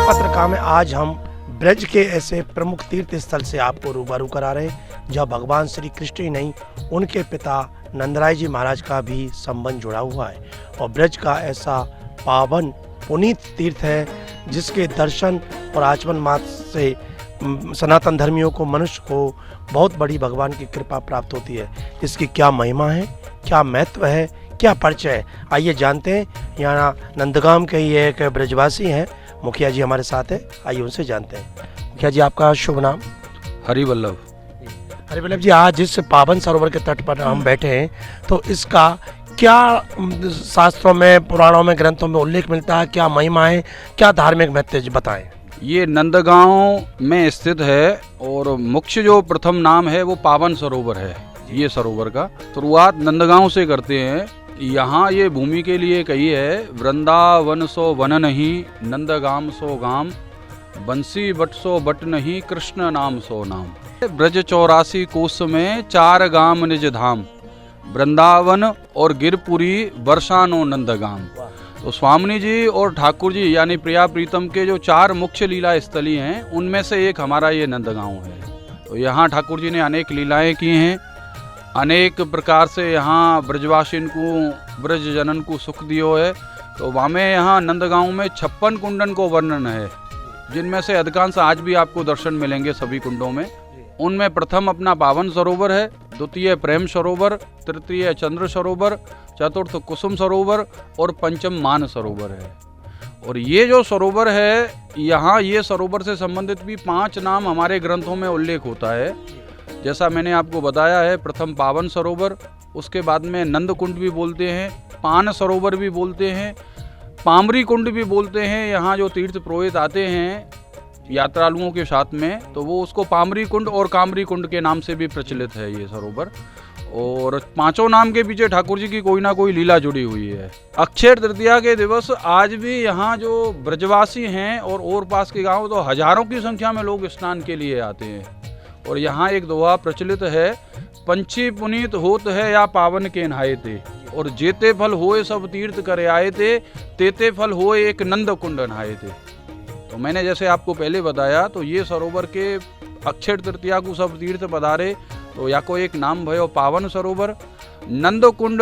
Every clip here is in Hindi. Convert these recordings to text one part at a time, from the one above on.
पत्रिका में आज हम ब्रज के ऐसे प्रमुख तीर्थ स्थल से आपको रूबरू करा रहे हैं जहाँ भगवान श्री कृष्ण ही नहीं, उनके पिता नंदराय जी महाराज का भी संबंध जुड़ा हुआ है। और ब्रज का ऐसा पावन पुनीत तीर्थ है जिसके दर्शन और आचमन मात्र से सनातन धर्मियों को, मनुष्य को बहुत बड़ी भगवान की कृपा प्राप्त होती है। इसकी क्या महिमा है, क्या महत्व है, क्या परिचय है, आइए जानते हैं। यहाँ नंदगांव के ही एक ब्रजवासी हैं, मुखिया जी हमारे साथ है, आइए उनसे जानते हैं। मुखिया जी, आपका शुभ नाम? हरिवल्लभ। हरिवल्लभ जी, आज जिस पावन सरोवर के तट पर हम बैठे हैं, तो इसका क्या शास्त्रों में, पुराणों में, ग्रंथों में उल्लेख मिलता है, क्या महिमा है, क्या धार्मिक महत्व है, बताएं। ये नंदगांव में स्थित है और मुख्य जो प्रथम नाम है वो पावन सरोवर है। ये सरोवर का शुरुआत नंदगांव से करते हैं। यहाँ ये भूमि के लिए कही है, वृंदावन सो वन नहीं, नंदगाम सो गाम, बंसी बट सो बट नहीं, कृष्ण नाम सो नाम। ब्रज 84 कोस में 4 गाम निज धाम, वृंदावन और गिरपुरी बरसानो नंदगाम। तो स्वामिनी जी और ठाकुर जी यानी प्रिया प्रीतम के जो 4 मुख्य लीला स्थली हैं, उनमें से एक हमारा ये नंदगांव है। तो यहाँ ठाकुर जी ने अनेक लीलाएं की हैं, अनेक प्रकार से यहाँ ब्रजवासिन को, ब्रज जनन को सुख दियो है। तो वामे यहाँ नंदगांव में 56 कुंडन को वर्णन है, जिनमें से अधिकांश आज भी आपको दर्शन मिलेंगे सभी कुंडों में। उनमें प्रथम अपना पावन सरोवर है, द्वितीय प्रेम सरोवर, तृतीय चंद्र सरोवर, चतुर्थ कुसुम सरोवर और पंचम मान सरोवर है। और ये जो सरोवर है, यहाँ ये सरोवर से संबंधित भी 5 नाम हमारे ग्रंथों में उल्लेख होता है। जैसा मैंने आपको बताया है, प्रथम पावन सरोवर, उसके बाद में नंद कुंड भी बोलते हैं, पान सरोवर भी बोलते हैं, पामरी कुंड भी बोलते हैं। यहाँ जो तीर्थ पुरोहित आते हैं यात्रालुओं के साथ में, तो वो उसको पामरी कुंड और कामरी कुंड के नाम से भी प्रचलित है ये सरोवर। और 5 नाम के पीछे ठाकुर जी की कोई ना कोई लीला जुड़ी हुई है। अक्षय तृतीया के दिवस आज भी यहाँ जो ब्रजवासी हैं और पास के गांव, तो हजारों की संख्या में लोग स्नान के लिए आते हैं। और यहाँ एक दोहा प्रचलित है, पंछी पुनीत होत है या पावन के नहाए थे, और जेते फल होए सब तीर्थ करे आए थे, तेते फल होए एक नंद कुंड नहाए थे। तो मैंने जैसे आपको पहले बताया, तो ये सरोवर के अक्षय तृतीया को सब तीर्थ पधारे, तो या को एक नाम भयो पावन सरोवर। नंद कुंड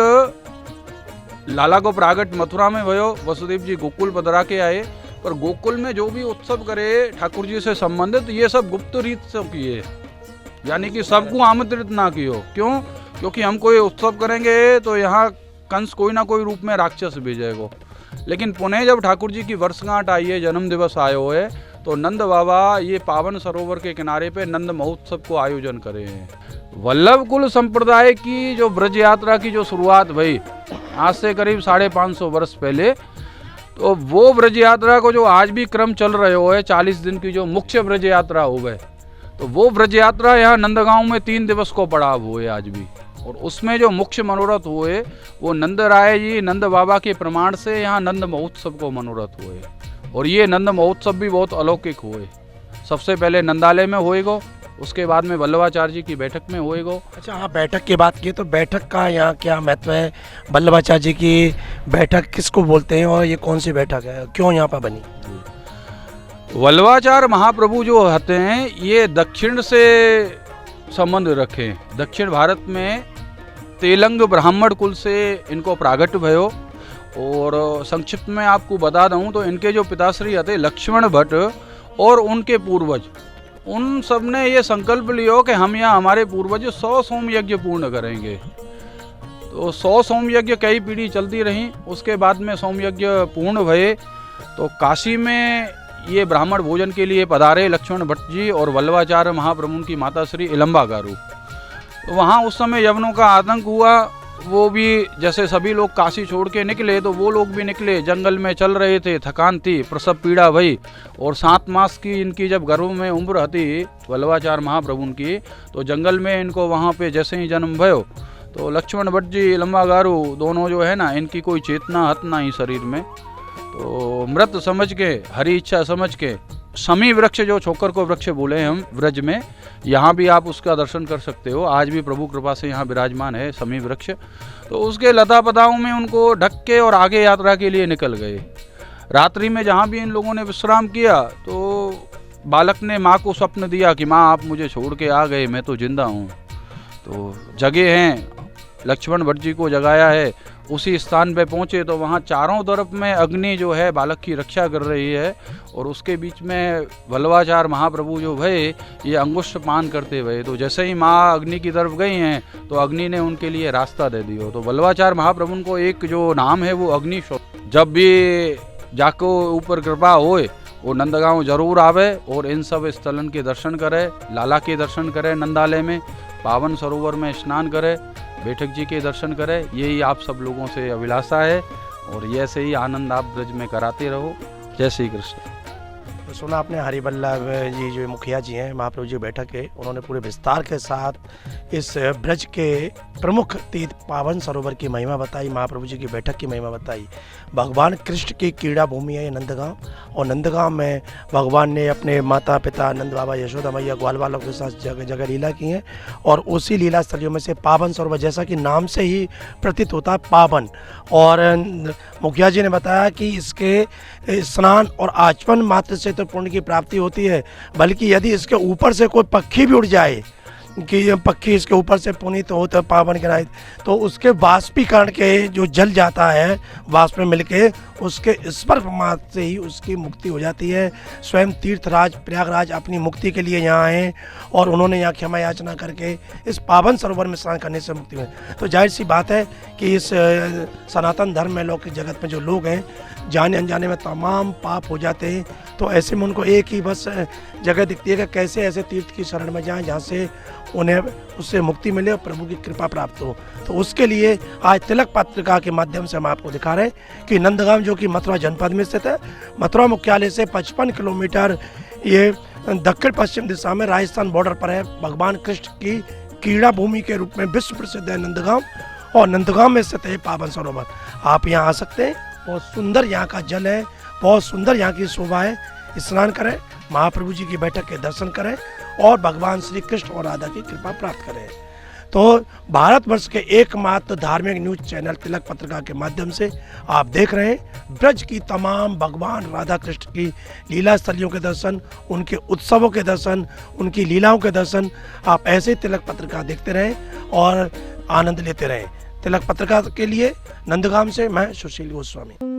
लाला को प्रागट मथुरा में भयो, वसुदेव जी गोकुल पधरा के आए, पर गोकुल में जो भी उत्सव करे ठाकुर जी से संबंधित, ये सब गुप्त रीत से किए, यानी कि सबको आमंत्रित ना कियो। क्यों? क्योंकि हम कोई उत्सव करेंगे तो यहाँ कंस कोई ना कोई रूप में राक्षस भेजेगा। लेकिन पुनः जब ठाकुर जी की वर्षगांठ आई है, जन्म दिवस आयो है, तो नंद बाबा ये पावन सरोवर के किनारे पे नंद महोत्सव को आयोजन करे हैं। वल्लभ कुल संप्रदाय की जो ब्रज यात्रा की जो शुरुआत भई आज से करीब 550 वर्ष पहले, तो वो ब्रज यात्रा को जो आज भी क्रम चल रहे हो है, 40 दिन की जो मुख्य ब्रज यात्रा हो गए, तो वो ब्रज यात्रा यहाँ नंदगांव में 3 दिवस को पड़ाव हुए आज भी। और उसमें जो मुख्य मनोरथ हुए वो नंदराय जी, नंद बाबा के प्रमाण से यहाँ नंद महोत्सव को मनोरथ हुए। और ये नंद महोत्सव भी बहुत अलौकिक हुए। सबसे पहले नंदालय में होएगो, उसके बाद में वल्लभाचार्य जी की बैठक में होएगो। अच्छा, हाँ, बैठक की बात की तो बैठक का यहाँ क्या महत्व है? वल्लभाचार्य जी की बैठक किसको बोलते हैं और ये कौन सी बैठक है, क्यों यहाँ पर बनी? वल्लभाचार्य महाप्रभु जो होते हैं, ये दक्षिण से संबंध रखे। दक्षिण भारत में तेलंग ब्राह्मण कुल से इनको प्रागट भयो। और संक्षिप्त में आपको बता दूं तो इनके जो पिताश्री थे लक्ष्मण भट्ट और उनके पूर्वज, उन सब ने ये संकल्प लियो कि हम यहाँ हमारे पूर्वज 100 सोम यज्ञ पूर्ण करेंगे। तो 100 सोम यज्ञ कई पीढ़ी चलती रही। उसके बाद में सोम यज्ञ पूर्ण भये तो काशी में ये ब्राह्मण भोजन के लिए पधारे लक्ष्मण भट्ट जी और वल्लभाचार्य महाप्रभु की माता श्री इलम्बा गारू। तो वहाँ उस समय यवनों का आतंक हुआ। वो भी जैसे सभी लोग काशी छोड़ के निकले, तो वो लोग भी निकले, जंगल में चल रहे थे, थकान थी, प्रसव पीड़ा भई। और 7 मास की इनकी जब गर्भ में उम्र थी वल्लभाचार्य महाप्रभु की, तो जंगल में इनको वहाँ पे जैसे ही जन्म भयो, तो लक्ष्मण भट्ट जी, इलम्बा गारू दोनों जो है ना, इनकी कोई चेतना हत ना ही शरीर में। तो मृत समझ के, हरी इच्छा समझ के, शमी वृक्ष जो छोकर को वृक्ष बोले हम व्रज में, यहाँ भी आप उसका दर्शन कर सकते हो। आज भी प्रभु कृपा से यहाँ विराजमान है शमी वृक्ष। तो उसके लता पताओं में उनको ढक के और आगे यात्रा के लिए निकल गए। रात्रि में जहाँ भी इन लोगों ने विश्राम किया तो बालक ने माँ को स्वप्न दिया कि माँ आप मुझे छोड़ के आ गए, मैं तो जिंदा हूँ। तो जगे हैं, लक्ष्मण भट्ट जी को जगाया है। उसी स्थान पे पहुँचे तो वहाँ चारों तरफ में अग्नि जो है बालक की रक्षा कर रही है, और उसके बीच में वल्लभाचार्य महाप्रभु जो भय ये अंगुष्ठ पान करते हुए, तो जैसे ही माँ अग्नि की तरफ गई हैं तो अग्नि ने उनके लिए रास्ता दे दिया। तो वल्लभाचार्य महाप्रभु को एक जो नाम है वो अग्नि। जब भी जाको ऊपर कृपा होए वो नंदगांव जरूर आवे और इन सब स्थलन के दर्शन करे, लाला के दर्शन करे, नंदालय में पावन सरोवर में स्नान करे, बैठक जी के दर्शन करे। यही आप सब लोगों से अभिलाषा है और ऐसे ही आनंद आप ब्रज में कराते रहो। जय श्री कृष्ण। तो सुना आपने हरिवल्लभ जी जो मुखिया जी हैं, महाप्रभु जी बैठक है, उन्होंने पूरे विस्तार के साथ इस ब्रज के प्रमुख तीर्थ पावन सरोवर की महिमा बताई, महाप्रभु जी की बैठक की महिमा बताई। भगवान कृष्ण की क्रीड़ा भूमि है ये नंदगांव, और नंदगांव में भगवान ने अपने माता पिता नंद बाबा, यशोदा मैया, ग्वाल बालों के साथ जगह जगह लीला की है। और उसी लीला स्थलियों में से पावन सरोवर, जैसा कि नाम से ही प्रतीत होता है पावन, और मुखिया जी ने बताया कि इसके स्नान और आचमन मात्र से तो पुण्य की प्राप्ति होती है, बल्कि यदि इसके ऊपर से कोई पक्षी भी उड़ जाए कि ये पक्षी इसके ऊपर से पुनीत हो तो पावन गिराए, तो उसके वाष्पीकरण के जो जल जाता है वाष्प में मिलके उसके स्पर्श मात्र से ही उसकी मुक्ति हो जाती है। स्वयं तीर्थराज प्रयागराज अपनी मुक्ति के लिए यहाँ आए और उन्होंने यहाँ क्षमा याचना करके इस पावन सरोवर में स्नान करने से मुक्ति मिली। तो जाहिर सी बात है कि इस सनातन धर्म में, लौकिक जगत में जो लोग हैं, जाने अनजाने में तमाम पाप हो जाते हैं, तो ऐसे में उनको एक ही बस जगह दिखती है कि कैसे ऐसे तीर्थ की शरण में जाएं जहाँ से उन्हें उससे मुक्ति मिले और प्रभु की कृपा प्राप्त हो। तो उसके लिए आज तिलक पत्रिका के माध्यम से हम आपको दिखा रहे हैं कि नंदगांव जो कि मथुरा जनपद में स्थित है, मथुरा मुख्यालय से 55 किलोमीटर ये दक्षिण पश्चिम दिशा में राजस्थान बॉर्डर पर है। भगवान कृष्ण की क्रीड़ा भूमि के रूप में विश्व प्रसिद्ध है नंदगांव, और नंदगांव में स्थित है पावन सरोवर। आप यहाँ आ सकते हैं, बहुत सुंदर यहाँ का जल है, बहुत सुंदर यहाँ की शोभा है। स्नान करें, महाप्रभु जी की बैठक के दर्शन करें और भगवान श्री कृष्ण और राधा की कृपा प्राप्त करें। तो भारतवर्ष के एकमात्र धार्मिक न्यूज चैनल तिलक पत्रिका के माध्यम से आप देख रहे हैं ब्रज की तमाम भगवान राधा कृष्ण की लीला स्थलियों के दर्शन, उनके उत्सवों के दर्शन, उनकी लीलाओं के दर्शन। आप ऐसे ही तिलक पत्रिका देखते रहें और आनंद लेते रहें। तिलक पत्रिका के लिए नंदगांव से मैं सुशील गोस्वामी।